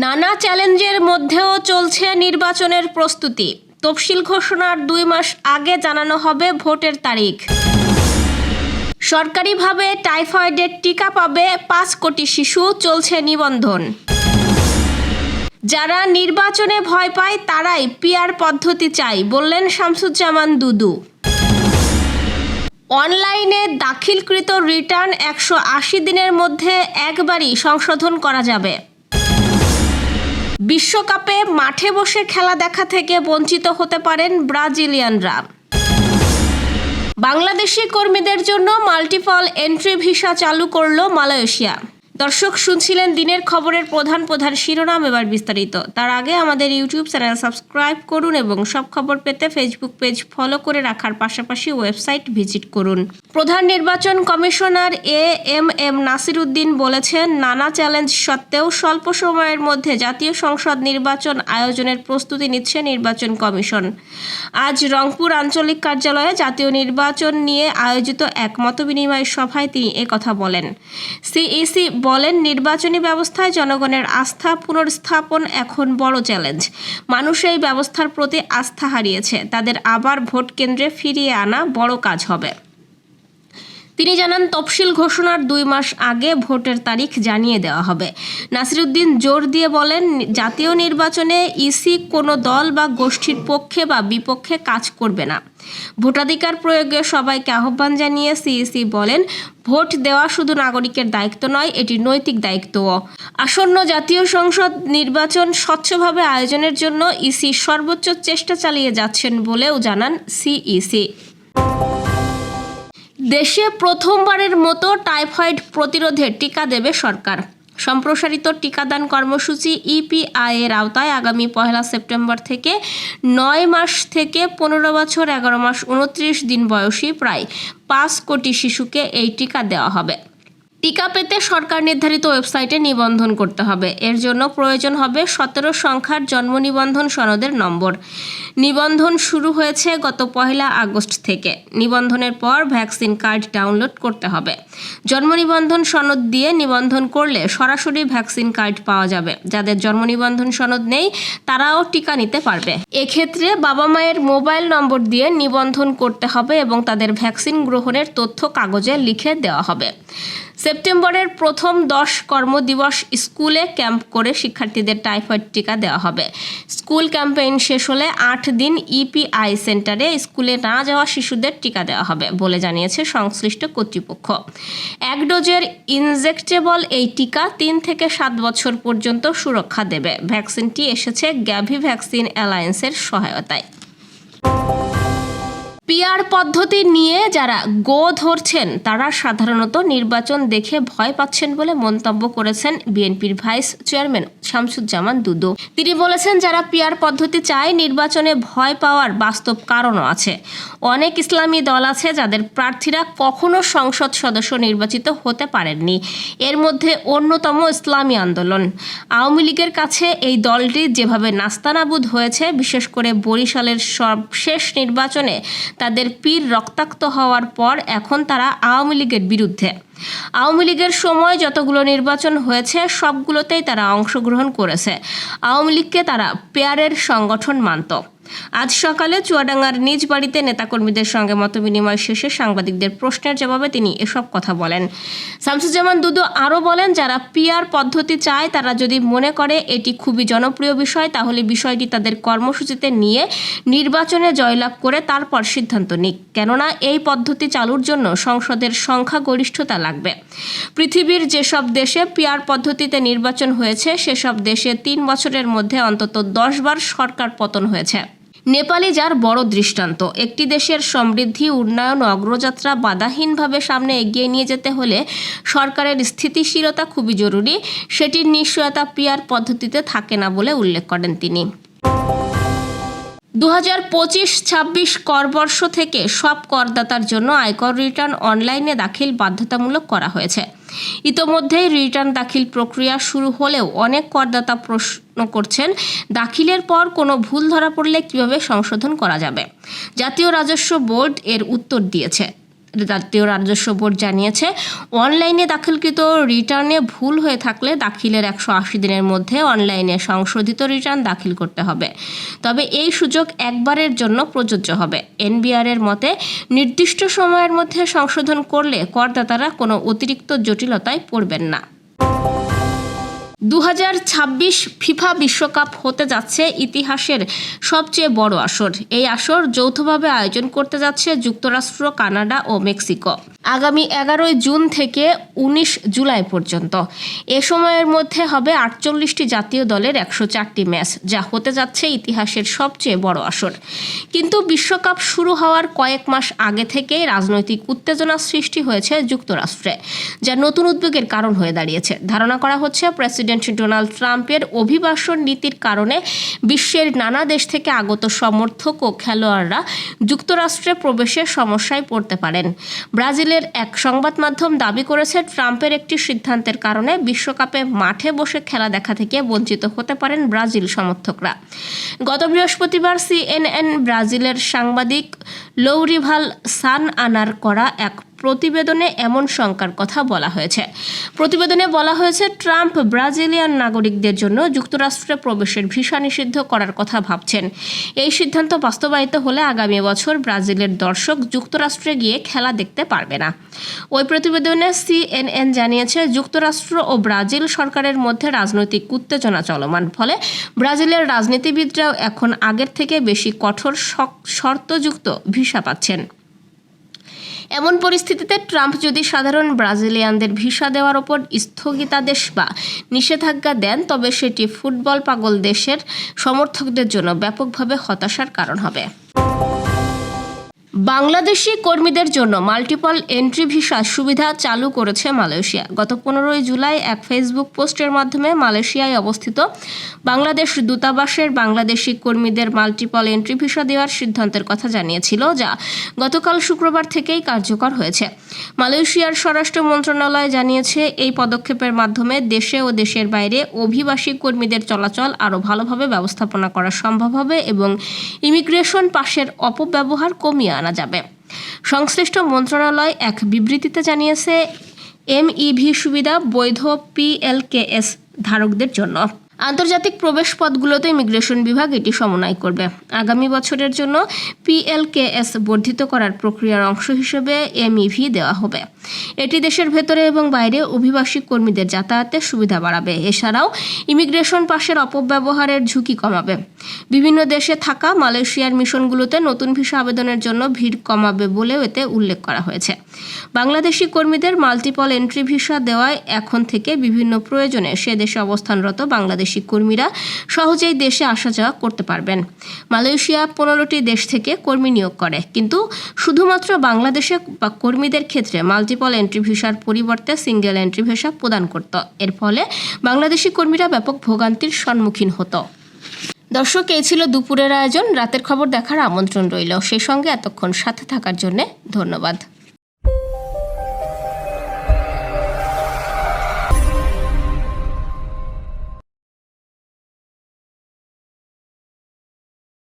নানা চ্যালেঞ্জের মধ্যেও চলছে নির্বাচনের প্রস্তুতি। তফসিল ঘোষণার 2 মাস আগে জানানো হবে ভোটের তারিখ। সরকারিভাবে টাইফয়েডের টিকা পাবে 5 কোটি শিশু, চলছে নিবন্ধন। যারা নির্বাচনে ভয় পায় তারাই পিআর পদ্ধতি চায়, বললেন শামসুজ্জামান দুদু। অনলাইনে দাখিলকৃত রিটার্ন 180 দিনের মধ্যে একবারই সংশোধন করা যাবে। বিশ্বকাপে মাঠে বসে খেলা দেখা থেকে বঞ্চিত হতে পারেন ব্রাজিলিয়ানরা। বাংলাদেশি কর্মীদের জন্য মাল্টিপল এন্ট্রি ভিসা চালু করল মালয়েশিয়া। দর্শক, শুনছিলেন দিনের খবরের প্রধান শিরোনাম, এবার বিস্তারিত। তার আগে আমাদের ইউটিউব চ্যানেল সাবস্ক্রাইব করুন এবং সব খবর পেতে ফেসবুক পেজ ফলো করে রাখার পাশাপাশি ওয়েবসাইট ভিজিট করুন। প্রধান নির্বাচন কমিশনার এএমএম নাসির উদ্দিন বলেছেন, নানা চ্যালেঞ্জ সত্ত্বেও স্বল্প সময়ের মধ্যে জাতীয় সংসদ নির্বাচন আয়োজনের প্রস্তুতি নিচ্ছে নির্বাচন কমিশন। আজ রংপুর আঞ্চলিক কার্যালয়ে জাতীয় নির্বাচন নিয়ে আয়োজিত এক মতবিনিময় সভায় তিনি একথা বলেন। সিইসি বলেন, নির্বাচনী ব্যবস্থায় জনগণের আস্থা পুনর্স্থাপন এখন বড় চ্যালেঞ্জ। মানুষ এই ব্যবস্থার প্রতি আস্থা হারিয়েছে, তাদের আবার ভোট কেন্দ্রে ফিরিয়ে আনা বড় কাজ হবে। তিনি জানান, তফসিল ঘোষণার 2 মাস আগে ভোটের তারিখ জানিয়ে দেওয়া হবে। নাসির উদ্দিন জোর দিয়ে বলেন, জাতীয় নির্বাচনে ইসি কোনো দল বা গোষ্ঠীর পক্ষে বা বিপক্ষে কাজ করবে না। ভোটাধিকার প্রয়োগে সবাইকে আহ্বান জানিয়ে সিইসি বলেন, ভোট দেওয়া শুধু নাগরিকের দায়িত্ব নয়, এটি নৈতিক দায়িত্বও। আসন্ন জাতীয় সংসদ নির্বাচন স্বচ্ছভাবে আয়োজনের জন্য ইসি সর্বোচ্চ চেষ্টা চালিয়ে যাচ্ছেন বলেও জানান সিইসি। দেশে প্রথমবারের মতো টাইফয়েড প্রতিরোধে টিকা দেবে সরকার। সম্প্রসারিত টিকাদান কর্মসূচি ইপিআই এর আওতায় আগামী 1 সেপ্টেম্বর থেকে 9 মাস থেকে 15 বছর 11 মাস 29 দিন বয়সী প্রায় 5 কোটি শিশুকে এই টিকা দেওয়া হবে। টিকা পেতে সরকার নির্ধারিত ওয়েবসাইটে নিবন্ধন করতে হবে। এর জন্য প্রয়োজন হবে 17 সংখ্যার জন্ম নিবন্ধন সনদের নম্বর। নিবন্ধন শুরু হয়েছে গত 1 আগস্ট থেকে। নিবন্ধনের পর ভ্যাকসিন কার্ড ডাউনলোড করতে হবে। জন্ম নিবন্ধন সনদ দিয়ে নিবন্ধন করলে সরাসরি ভ্যাকসিন কার্ড পাওয়া যাবে। যাদের জন্ম নিবন্ধন সনদ নেই তারাও টিকা নিতে পারবে। এক্ষেত্রে বাবা মায়ের মোবাইল নম্বর দিয়ে নিবন্ধন করতে হবে এবং তাদের ভ্যাকসিন গ্রহণের তথ্য কাগজে লিখে দেওয়া হবে। সেপ্টেম্বরের প্রথম 10 কর্মদিবস স্কুলে ক্যাম্প করে শিক্ষার্থীদের টাইফয়েড টিকা দেওয়া হবে। স্কুল ক্যাম্পেইন শেষ হলে 8 দিন ইপিআই সেন্টারে স্কুলে না যাওয়া শিশুদের টিকা দেওয়া হবে বলে জানিয়েছে সংশ্লিষ্ট কর্তৃপক্ষ। 1 ডোজের ইনজেক্টেবল এই টিকা 3 থেকে 7 বছর পর্যন্ত সুরক্ষা দেবে। ভ্যাকসিনটি এসেছে গ্যাভি ভ্যাকসিন অ্যালায়েন্সের সহায়তায়। পিআর পদ্ধতি নিয়ে যারা গো ধরছেন তারা সাধারণত নির্বাচন দেখে ভয় পাচ্ছেন বলে মন্তব্য করেছেন বিএনপির ভাইস চেয়ারম্যান শামসুজ্জামান দুদু। তিনি বলেছেন, যারা পিআর পদ্ধতি চায় নির্বাচনে ভয় পাওয়ার বাস্তব কারণও আছে। অনেক ইসলামী দল আছে যাদের প্রার্থীরা কখনো সংসদ সদস্য নির্বাচিত হতে পারেননি। এর মধ্যে অন্যতম ইসলামী আন্দোলন। আওয়ামী লীগের কাছে এই দলটি যেভাবে নাস্তানাবুদ হয়েছে, বিশেষ করে বরিশালের সবশেষ নির্বাচনে তাদের পীর রক্তাক্ত হওয়ার পর এখন তারা আওয়ামী লীগের বিরুদ্ধে। আওয়ামী লীগের সময় যতগুলো নির্বাচন হয়েছে সবগুলোতেই তারা অংশগ্রহণ করেছে। আওয়ামী লীগকে তারা পেয়ারের সংগঠন মানত। আজ সকালে চুয়াডাঙ্গার নিজ বাড়িতে নেতাকর্মীদের সঙ্গে মতবিনিময় শেষে সাংবাদিকদের প্রশ্নের জবাবে তিনি এসব কথা বলেন। শামসুজ্জামান দুদু আরও বলেন, যারা পিআর পদ্ধতি চায় তারা যদি মনে করে এটি খুবই জনপ্রিয় বিষয়, তাহলে বিষয়টি তাদের কর্মসূচিতে নিয়ে নির্বাচনে জয়লাভ করে তারপর সিদ্ধান্ত নিক। কেননা এই পদ্ধতি চালুর জন্য সংসদের সংখ্যাগরিষ্ঠতা লাগবে। পৃথিবীর যেসব দেশে পিআর পদ্ধতিতে নির্বাচন হয়েছে সেসব দেশে 3 বছরের মধ্যে অন্তত 10 বার সরকার পতন হয়েছে। নেপালই যার বড় দৃষ্টান্ত। একটি দেশের সমৃদ্ধি, উন্নয়ন, অগ্রযাত্রা বাধাহীনভাবে সামনে এগিয়ে নিয়ে যেতে হলে সরকারের স্থিতিশীলতা খুবই জরুরি। সেটির নিশ্চয়তা পিআর পদ্ধতিতে থাকে না বলে উল্লেখ করেন তিনি। 2025-26 করবর্ষ থেকে সব করদাতার জন্য আয়কর রিটার্ন অনলাইনে দাখিল বাধ্যতামূলক করা হয়েছে। ইতোমধ্যেই রিটার্ন দাখিল প্রক্রিয়া শুরু হলেও অনেক করদাতা প্রশ্ন করছেন, দাখিলের পর কোনো ভুল ধরা পড়লে কিভাবে সংশোধন করা যাবে। জাতীয় রাজস্ব বোর্ড এর উত্তর দিয়েছে। জাতীয় রাজস্ব বোর্ড জানিয়েছে, অনলাইনে দাখিলকৃত রিটার্নে ভুল হয়ে থাকলে দাখিলের 180 দিনের মধ্যে অনলাইনে সংশোধিত রিটার্ন দাখিল করতে হবে। তবে এই সুযোগ একবারের জন্য প্রযোজ্য হবে। এনবিআর এর মতে, নির্দিষ্ট সময়ের মধ্যে সংশোধন করলে করদাতারা কোনো অতিরিক্ত জটিলতায় পড়বেন না। 2026 ফিফা বিশ্বকাপ হতে যাচ্ছে ইতিহাসের সবচেয়ে বড় আসর। এই আসর যৌথভাবে আয়োজন করতে যাচ্ছে যুক্তরাষ্ট্র, কানাডা ও মেক্সিকো। আগামী 11 জুন থেকে 19 জুলাই পর্যন্ত এ সময়ের মধ্যে হবে 48টি জাতীয় দলের 104টি ম্যাচ, যা হতে যাচ্ছে ইতিহাসের সবচেয়ে বড় আসর। কিন্তু বিশ্বকাপ শুরু হওয়ার কয়েক মাস আগে থেকেই রাজনৈতিক উত্তেজনা সৃষ্টি হয়েছে যুক্তরাষ্ট্রে, যা নতুন উদ্বেগের কারণ হয়ে দাঁড়িয়েছে। ধারণা করা হচ্ছে, প্রেসিডেন্ট ডোনাল্ড ট্রাম্পের অভিবাসন নীতির কারণে বিশ্বের নানা দেশ থেকে আগত সমর্থক ও খেলোয়াড়রা যুক্তরাষ্ট্রে প্রবেশের সমস্যায় পড়তে পারেন। ব্রাজিলের এক সংবাদ মাধ্যম দাবি করেছে, ট্রাম্পের একটি সিদ্ধান্তের কারণে বিশ্বকাপে মাঠে বসে খেলা দেখা থেকে বঞ্চিত হতে পারেন ব্রাজিল সমর্থকরা। গত বৃহস্পতিবার সিএনএন ব্রাজিলের সাংবাদিক লৌরিভাল সান আনার করা এক প্রতিবেদনে এমন শঙ্কার কথা বলা হয়েছে। প্রতিবেদনে বলা হয়েছে, ট্রাম্প ব্রাজিলিয়ান নাগরিকদের জন্য যুক্তরাষ্ট্রে প্রবেশের ভিসা নিষিদ্ধ করার কথা ভাবছেন। এই সিদ্ধান্ত বাস্তবায়িত হলে আগামী বছর ব্রাজিলের দর্শক যুক্তরাষ্ট্রে গিয়ে খেলা দেখতে পারবে না। ওই প্রতিবেদনে সিএনএন জানিয়েছে, যুক্তরাষ্ট্র ও ব্রাজিল সরকারের মধ্যে রাজনৈতিক উত্তেজনা চলমান, ফলে ব্রাজিলের রাজনীতিবিদরাও এখন আগের থেকে বেশি কঠোর শর্তযুক্ত ভিসা পাচ্ছেন। এমন পরিস্থিতিতে ট্রাম্প যদি সাধারণ ব্রাজিলিয়ানদের ভিসা দেওয়ার ওপর স্থগিতাদেশ বা নিষেধাজ্ঞা দেন, তবে সেটি ফুটবল পাগল দেশের সমর্থকদের জন্য ব্যাপকভাবে হতাশার কারণ হবে। বাংলাদেশি কর্মীদের জন্য মাল্টিপল এন্ট্রি ভিসা সুবিধা চালু করেছে মালয়েশিয়া। গত 15 জুলাই এক ফেসবুক পোস্টের মাধ্যমে মালয়েশিয়ায় অবস্থিত বাংলাদেশ দূতাবাসের বাংলাদেশি কর্মীদের মাল্টিপল এন্ট্রি ভিসা দেওয়ার সিদ্ধান্তের কথা জানিয়েছিল, যা গতকাল শুক্রবার থেকেই কার্যকর হয়েছে। মালয়েশিয়ার স্বরাষ্ট্র মন্ত্রণালয় জানিয়েছে, এই পদক্ষেপের মাধ্যমে দেশে ও দেশের বাইরে অভিবাসী কর্মীদের চলাচল আরও ভালোভাবে ব্যবস্থাপনা করা সম্ভব হবে এবং ইমিগ্রেশন পাসের অপব্যবহার কমিয়ে আনা যাবে। সংশ্লিষ্ট মন্ত্রণালয় এক বিবৃতিতে জানিয়েছে, এমইভি সুবিধা বৈধ পিএলকেএস ধারকদের জন্য। আন্তর্জাতিক প্রবেশ পথগুলোতে ইমিগ্রেশন বিভাগ এটি সমন্বয় করবে। আগামী বছরের জন্য পিএলকেএস বর্ধিত করার প্রক্রিয়ার অংশ হিসেবে এমইভি দেওয়া হবে। এটি দেশের ভেতরে এবং বাইরে অভিবাসী কর্মীদের যাতায়াতের সুবিধা বাড়াবে। এছাড়াও ইমিগ্রেশন পাসের অপব্যবহারের ঝুঁকি কমাবে। বিভিন্ন দেশে থাকা মালয়েশিয়ার মিশনগুলোতে নতুন ভিসা আবেদনের জন্য ভিড় কমাবে বলেও এতে উল্লেখ করা হয়েছে। বাংলাদেশি কর্মীদের মাল্টিপল এন্ট্রি ভিসা দেওয়ায় এখন থেকে বিভিন্ন প্রয়োজনে সে দেশে অবস্থানরত বাংলাদেশি কর্মীরা সহজেই দেশে আসা যাওয়া করতে পারবেন। মালয়েশিয়া 15টি দেশ থেকে কর্মী নিয়োগ করে, কিন্তু শুধুমাত্র বাংলাদেশে কর্মীদের ক্ষেত্রে মাল্টিপল এন্ট্রি ভিসার পরিবর্তে সিঙ্গেল এন্ট্রি ভিসা প্রদান করত। এর ফলে বাংলাদেশি কর্মীরা ব্যাপক ভোগান্তির সম্মুখীন হতো। দর্শক, এই ছিল দুপুরের আয়োজন। রাতের খবর দেখার আমন্ত্রণ রইল। সেই সঙ্গে এতক্ষণ সাথে থাকার জন্য ধন্যবাদ।